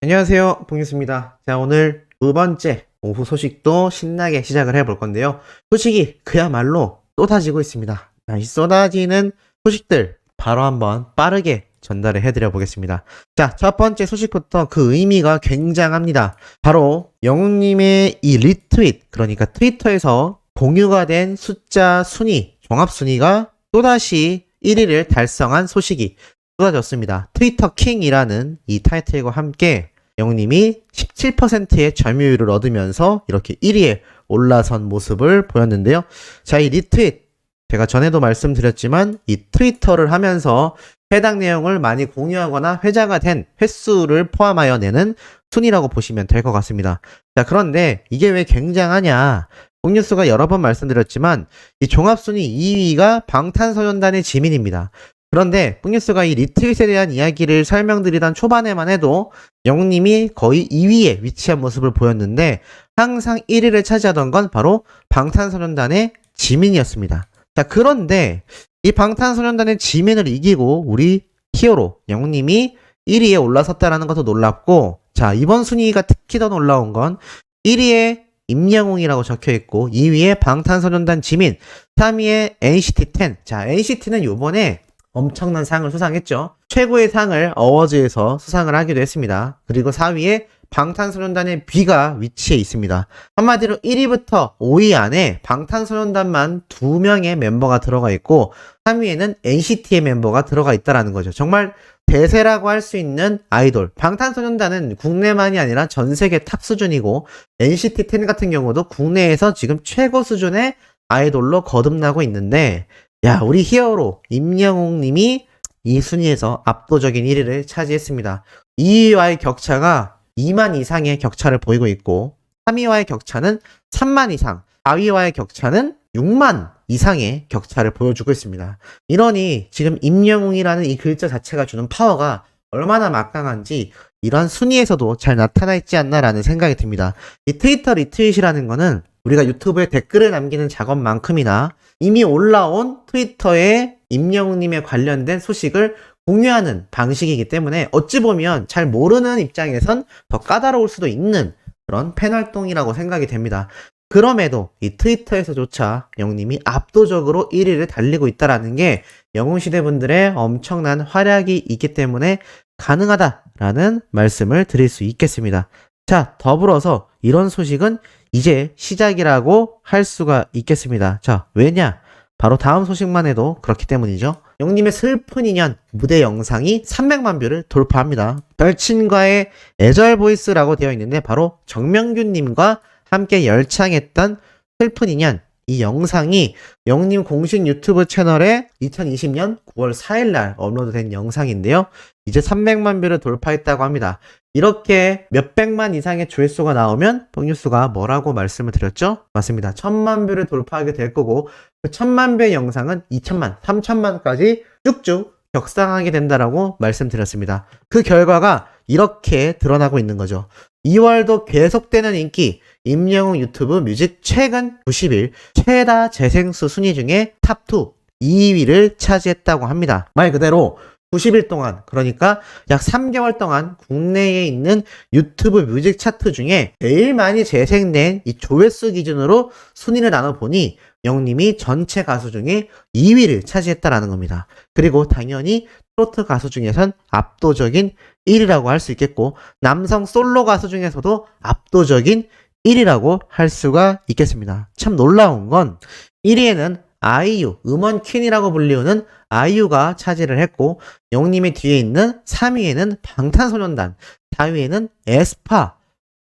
안녕하세요, 봉유수입니다. 자, 오늘 두 번째 오후 소식도 신나게 시작을 해볼 건데요. 소식이 그야말로 쏟아지고 있습니다. 자, 이 쏟아지는 소식들 바로 한번 빠르게 전달을 해드려 보겠습니다. 자, 첫 번째 소식부터 그 의미가 굉장합니다. 바로 영웅님의 이 리트윗, 그러니까 트위터에서 공유가 된 숫자 순위, 종합 순위가 또다시 1위를 달성한 소식이 쏟아졌습니다. 트위터 킹이라는 이 타이틀과 함께 영님이 17%의 점유율을 얻으면서 이렇게 1위에 올라선 모습을 보였는데요. 자, 이 리트윗, 제가 전에도 말씀드렸지만 이 트위터를 하면서 해당 내용을 많이 공유하거나 회자가 된 횟수를 포함하여 내는 순위라고 보시면 될 것 같습니다. 자, 그런데 이게 왜 굉장하냐? 복뉴스가 여러 번 말씀드렸지만 이 종합순위 2위가 방탄소년단의 지민입니다. 그런데 뿡뉴스가 이 리트윗에 대한 이야기를 설명드리던 초반에만 해도 영웅님이 거의 2위에 위치한 모습을 보였는데 항상 1위를 차지하던 건 바로 방탄소년단의 지민이었습니다. 자, 그런데 이 방탄소년단의 지민을 이기고 우리 히어로 영웅님이 1위에 올라섰다는 것도 놀랍고, 자, 이번 순위가 특히 더 놀라운 건 1위에 임영웅이라고 적혀있고 2위에 방탄소년단 지민, 3위에 NCT10. 자, NCT는 요번에 엄청난 상을 수상했죠. 최고의 상을 어워즈에서 수상을 하기도 했습니다. 그리고 4위에 방탄소년단의 B가 위치해 있습니다. 한마디로 1위부터 5위 안에 방탄소년단만 2명의 멤버가 들어가 있고 3위에는 NCT의 멤버가 들어가 있다는 거죠. 정말 대세라고 할 수 있는 아이돌. 방탄소년단은 국내만이 아니라 전 세계 탑 수준이고 NCT10 같은 경우도 국내에서 지금 최고 수준의 아이돌로 거듭나고 있는데, 야, 우리 히어로 임영웅님이 이 순위에서 압도적인 1위를 차지했습니다. 2위와의 격차가 2만 이상의 격차를 보이고 있고 3위와의 격차는 3만 이상, 4위와의 격차는 6만 이상의 격차를 보여주고 있습니다. 이러니 지금 임영웅이라는 이 글자 자체가 주는 파워가 얼마나 막강한지 이런 순위에서도 잘 나타나 있지 않나라는 생각이 듭니다. 이 트위터 리트윗이라는 거는 우리가 유튜브에 댓글을 남기는 작업만큼이나 이미 올라온 트위터에 임영웅님에 관련된 소식을 공유하는 방식이기 때문에 어찌 보면 잘 모르는 입장에선 더 까다로울 수도 있는 그런 팬 활동이라고 생각이 됩니다. 그럼에도 이 트위터에서조차 영웅님이 압도적으로 1위를 달리고 있다는 게 영웅시대분들의 엄청난 활약이 있기 때문에 가능하다라는 말씀을 드릴 수 있겠습니다. 자, 더불어서 이런 소식은 이제 시작이라고 할 수가 있겠습니다. 자, 왜냐? 바로 다음 소식만 해도 그렇기 때문이죠. 영님의 슬픈 인연 무대 영상이 300만 뷰를 돌파합니다. 별친과의 애절 보이스라고 되어 있는데 바로 정명균님과 함께 열창했던 슬픈 인연, 이 영상이 영님 공식 유튜브 채널에 2020년 9월 4일날 업로드된 영상인데요. 이제 300만 뷰를 돌파했다고 합니다. 이렇게 몇백만 이상의 조회수가 나오면 뽕뉴스가 뭐라고 말씀을 드렸죠? 맞습니다. 1000만 뷰를 돌파하게 될 거고 그 1000만 뷰의 영상은 2000만, 3000만까지 쭉쭉 격상하게 된다라고 말씀드렸습니다. 그 결과가 이렇게 드러나고 있는 거죠. 2월도 계속되는 인기, 임영웅 유튜브 뮤직 최근 90일 최다 재생수 순위 중에 탑2 2위를 차지했다고 합니다. 말 그대로 90일 동안, 그러니까 약 3개월 동안 국내에 있는 유튜브 뮤직 차트 중에 제일 많이 재생된 이 조회수 기준으로 순위를 나눠보니 영님이 전체 가수 중에 2위를 차지했다라는 겁니다. 그리고 당연히 트로트 가수 중에선 압도적인 1위라고 할 수 있겠고 남성 솔로 가수 중에서도 압도적인 1위라고 할 수가 있겠습니다. 참 놀라운 건 1위에는 아이유, 음원 퀸이라고 불리우는 아이유가 차지를 했고 영님의 뒤에 있는 3위에는 방탄소년단, 4위에는 에스파,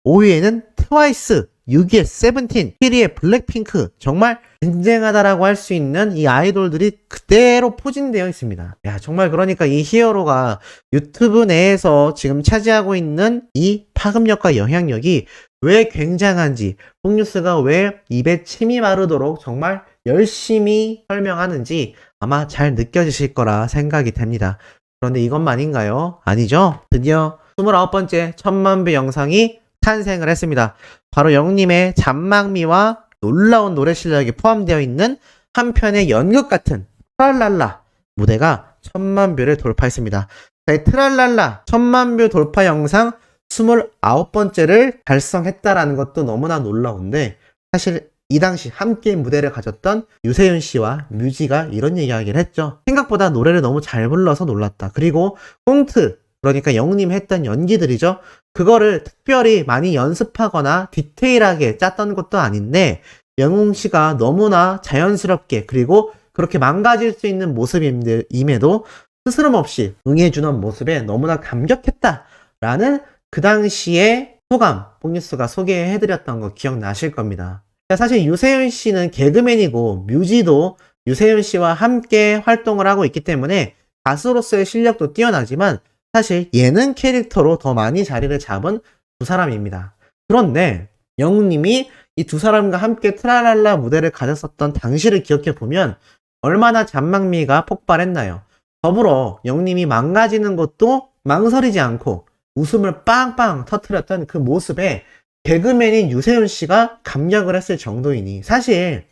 5위에는 트와이스, 6위에 세븐틴, 7위에 블랙핑크. 정말 쟁쟁하다라고 할 수 있는 이 아이돌들이 그대로 포진되어 있습니다. 야, 정말 그러니까 이 히어로가 유튜브 내에서 지금 차지하고 있는 이 파급력과 영향력이 왜 굉장한지, 뽕뉴스가 왜 입에 침이 마르도록 정말 열심히 설명하는지 아마 잘 느껴지실 거라 생각이 됩니다. 그런데 이것만인가요? 아니죠? 드디어 29번째 1000만 뷰 영상이 탄생을 했습니다. 바로 영님의 잔망미와 놀라운 노래 실력이 포함되어 있는 한 편의 연극 같은 트랄랄라 무대가 1000만 뷰를 돌파했습니다. 이 트랄랄라 1000만 뷰 돌파 영상 29번째를 달성했다라는 것도 너무나 놀라운데, 사실 이 당시 함께 무대를 가졌던 유세윤 씨와 뮤지가 이런 이야기를 했죠. 생각보다 노래를 너무 잘 불러서 놀랐다. 그리고 꽁트, 그러니까 영웅님 했던 연기들이죠. 그거를 특별히 많이 연습하거나 디테일하게 짰던 것도 아닌데 영웅 씨가 너무나 자연스럽게, 그리고 그렇게 망가질 수 있는 모습임에도 스스럼 없이 응해주는 모습에 너무나 감격했다라는 그 당시의 소감, 뽕뉴스가 소개해드렸던 거 기억나실 겁니다. 사실 유세윤 씨는 개그맨이고 뮤지도 유세윤 씨와 함께 활동을 하고 있기 때문에 가수로서의 실력도 뛰어나지만 사실 예능 캐릭터로 더 많이 자리를 잡은 두 사람입니다. 그런데 영웅님이 이 두 사람과 함께 트랄랄라 무대를 가졌었던 당시를 기억해보면 얼마나 잔망미가 폭발했나요? 더불어 영웅님이 망가지는 것도 망설이지 않고 웃음을 빵빵 터뜨렸던 그 모습에 개그맨인 유세윤 씨가 감격을 했을 정도이니, 사실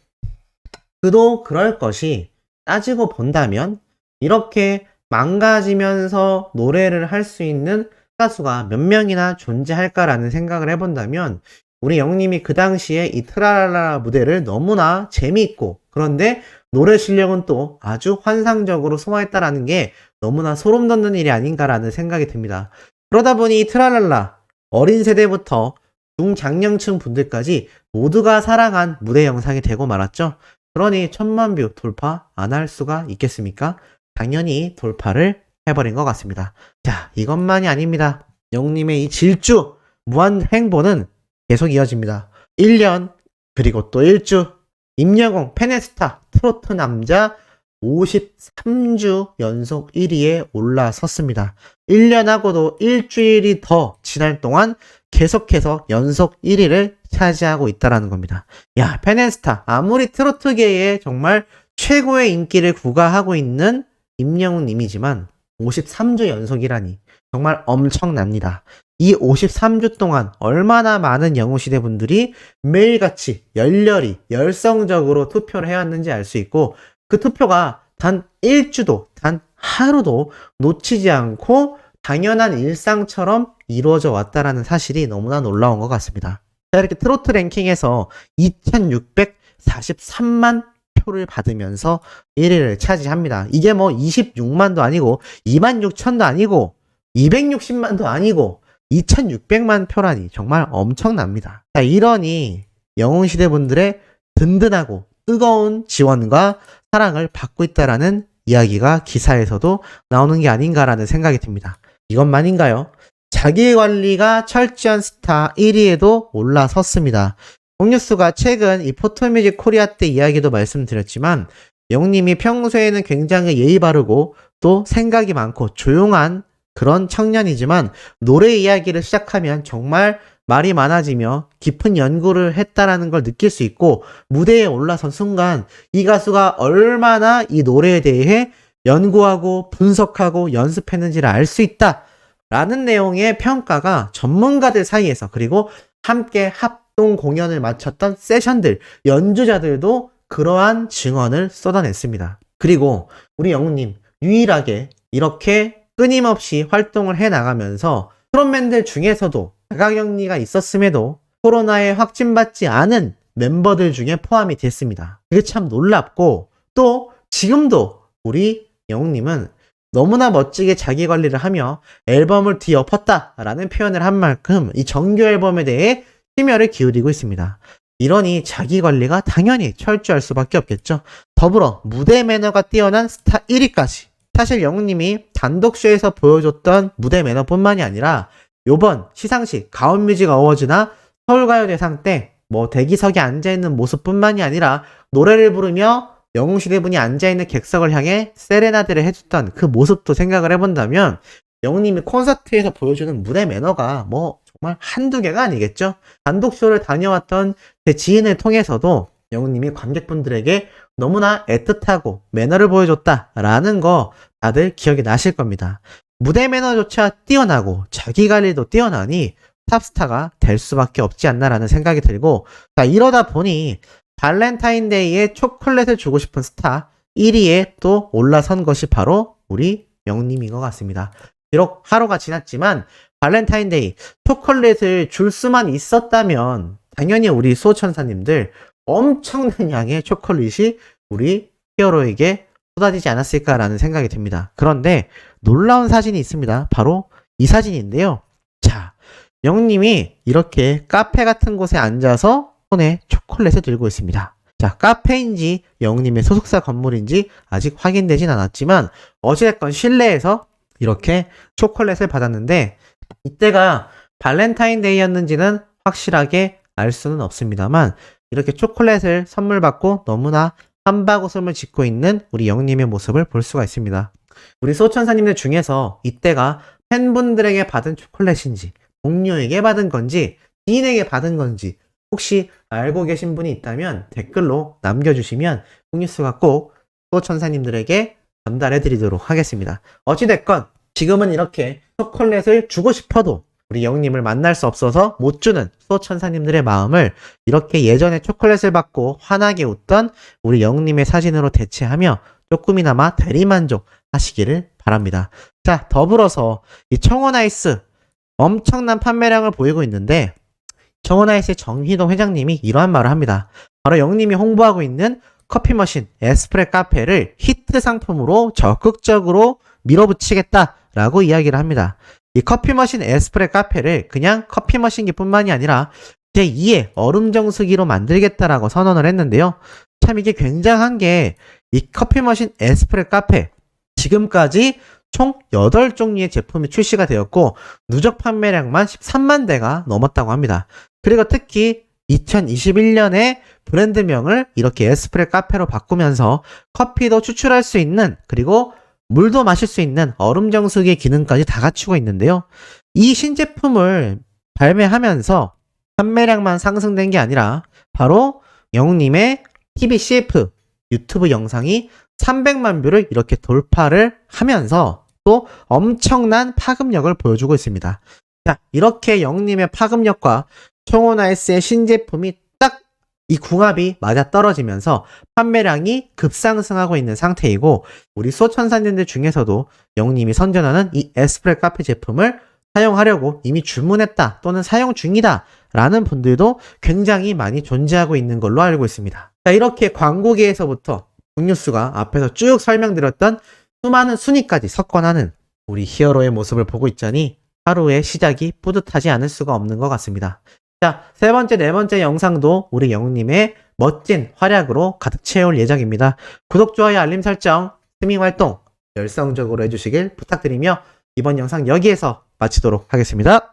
그도 그럴 것이, 따지고 본다면 이렇게 망가지면서 노래를 할 수 있는 가수가 몇 명이나 존재할까라는 생각을 해본다면 우리 영님이 그 당시에 이 트랄랄라 무대를 너무나 재미있고, 그런데 노래 실력은 또 아주 환상적으로 소화했다라는 게 너무나 소름 돋는 일이 아닌가라는 생각이 듭니다. 그러다 보니 이 트랄랄라 어린 세대부터 중장년층 분들까지 모두가 사랑한 무대 영상이 되고 말았죠. 그러니 1000만 뷰 돌파 안 할 수가 있겠습니까? 당연히 돌파를 해버린 것 같습니다. 자, 이것만이 아닙니다. 영님의 이 질주 무한 행보는 계속 이어집니다. 1년 그리고 또 1주 임영웅 페네스타 트로트 남자 53주 연속 1위에 올라섰습니다. 1년하고도 일주일이 더 지날 동안 계속해서 연속 1위를 차지하고 있다는 겁니다. 야, 페네스타 아무리 트로트계에 정말 최고의 인기를 구가하고 있는 임영웅 님이지만 53주 연속이라니 정말 엄청납니다. 이 53주 동안 얼마나 많은 영웅시대 분들이 매일같이 열렬히 열성적으로 투표를 해왔는지 알 수 있고, 그 투표가 단 1주도 단 하루도 놓치지 않고 당연한 일상처럼 이루어져 왔다라는 사실이 너무나 놀라운 것 같습니다. 자, 이렇게 트로트 랭킹에서 2643만 표를 받으면서 1위를 차지합니다. 이게 뭐 26만도 아니고 26,000도 아니고 260만도 아니고 2600만 표라니 정말 엄청납니다. 자, 이러니 영웅시대 분들의 든든하고 뜨거운 지원과 사랑을 받고 있다라는 이야기가 기사에서도 나오는 게 아닌가라는 생각이 듭니다. 이것만인가요? 자기관리가 철저한 스타 1위에도 올라섰습니다. 뽕뉴스가 최근 이 포토뮤직 코리아 때 이야기도 말씀드렸지만 영웅님이 평소에는 굉장히 예의 바르고 또 생각이 많고 조용한 그런 청년이지만 노래 이야기를 시작하면 정말 말이 많아지며 깊은 연구를 했다라는 걸 느낄 수 있고, 무대에 올라선 순간 이 가수가 얼마나 이 노래에 대해 연구하고 분석하고 연습했는지를 알 수 있다라는 내용의 평가가 전문가들 사이에서, 그리고 함께 합동 공연을 마쳤던 세션들, 연주자들도 그러한 증언을 쏟아냈습니다. 그리고 우리 영웅님 유일하게 이렇게 끊임없이 활동을 해나가면서 프론맨들 중에서도 자가격리가 있었음에도 코로나에 확진받지 않은 멤버들 중에 포함이 됐습니다. 그게 참 놀랍고, 또 지금도 우리 영웅님은 너무나 멋지게 자기관리를 하며 앨범을 뒤엎었다라는 표현을 한 만큼 이 정규 앨범에 대해 심혈을 기울이고 있습니다. 이러니 자기관리가 당연히 철저할 수밖에 없겠죠. 더불어 무대 매너가 뛰어난 스타 1위까지. 사실 영웅님이 단독쇼에서 보여줬던 무대 매너뿐만이 아니라 요번 시상식 가온뮤직 어워즈나 서울가요대상 때 뭐 대기석에 앉아있는 모습뿐만이 아니라 노래를 부르며 영웅시대분이 앉아있는 객석을 향해 세레나데를 해줬던 그 모습도 생각을 해본다면 영웅님이 콘서트에서 보여주는 무대 매너가 뭐 정말 한두 개가 아니겠죠. 단독쇼를 다녀왔던 제 지인을 통해서도 영웅님이 관객분들에게 너무나 애틋하고 매너를 보여줬다라는 거 다들 기억이 나실 겁니다. 무대 매너조차 뛰어나고 자기관리도 뛰어나니 탑스타가 될 수밖에 없지 않나라는 생각이 들고, 자, 이러다 보니 발렌타인데이에 초콜릿을 주고 싶은 스타 1위에 또 올라선 것이 바로 우리 영웅님인 것 같습니다. 비록 하루가 지났지만 발렌타인데이 초콜릿을 줄 수만 있었다면 당연히 우리 수호천사님들 엄청난 양의 초콜릿이 우리 히어로에게 쏟아지지 않았을까라는 생각이 듭니다. 그런데 놀라운 사진이 있습니다. 바로 이 사진인데요. 자, 영님이 이렇게 카페 같은 곳에 앉아서 손에 초콜릿을 들고 있습니다. 자, 카페인지 영님의 소속사 건물인지 아직 확인되진 않았지만 어찌됐건 실내에서 이렇게 초콜릿을 받았는데 이때가 발렌타인데이였는지는 확실하게 알 수는 없습니다만 이렇게 초콜릿을 선물 받고 너무나 한바구음을 짓고 있는 우리 영님의 모습을 볼 수가 있습니다. 우리 소천사님들 중에서 이때가 팬분들에게 받은 초콜릿인지 동료에게 받은 건지 지인에게 받은 건지 혹시 알고 계신 분이 있다면 댓글로 남겨주시면 콩뉴스가 꼭 소천사님들에게 전달해 드리도록 하겠습니다. 어찌됐건 지금은 이렇게 초콜릿을 주고 싶어도 우리 영님을 만날 수 없어서 못 주는 소천사님들의 마음을 이렇게 예전에 초콜릿을 받고 환하게 웃던 우리 영님의 사진으로 대체하며 조금이나마 대리만족 하시기를 바랍니다. 자, 더불어서 이 청원아이스 엄청난 판매량을 보이고 있는데 청원아이스의 정희동 회장님이 이러한 말을 합니다. 바로 영님이 홍보하고 있는 커피머신 에스프레 카페를 히트 상품으로 적극적으로 밀어붙이겠다라고 이야기를 합니다. 이 커피머신 에스프레 카페를 그냥 커피머신기 뿐만이 아니라 제2의 얼음정수기로 만들겠다라고 선언을 했는데요. 참 이게 굉장한 게 이 커피머신 에스프레 카페 지금까지 총 8종류의 제품이 출시가 되었고 누적 판매량만 13만 대가 넘었다고 합니다. 그리고 특히 2021년에 브랜드명을 이렇게 에스프레 카페로 바꾸면서 커피도 추출할 수 있는 그리고 물도 마실 수 있는 얼음정수기의 기능까지 다 갖추고 있는데요. 이 신제품을 발매하면서 판매량만 상승된 게 아니라 바로 영웅님의 TV CF 유튜브 영상이 300만 뷰를 이렇게 돌파를 하면서 또 엄청난 파급력을 보여주고 있습니다. 자, 이렇게 영웅님의 파급력과 청원아이스의 신제품이 딱 이 궁합이 맞아떨어지면서 판매량이 급상승하고 있는 상태이고 우리 소천사님들 중에서도 영웅님이 선전하는 이 에스프레 카페 제품을 사용하려고 이미 주문했다 또는 사용 중이다 라는 분들도 굉장히 많이 존재하고 있는 걸로 알고 있습니다. 자, 이렇게 광고계에서부터 굿뉴스가 앞에서 쭉 설명드렸던 수많은 순위까지 석권하는 우리 히어로의 모습을 보고 있자니 하루의 시작이 뿌듯하지 않을 수가 없는 것 같습니다. 자, 세 번째, 네 번째 영상도 우리 영웅님의 멋진 활약으로 가득 채울 예정입니다. 구독, 좋아요, 알림 설정, 스밍 활동 열성적으로 해주시길 부탁드리며 이번 영상 여기에서 마치도록 하겠습니다.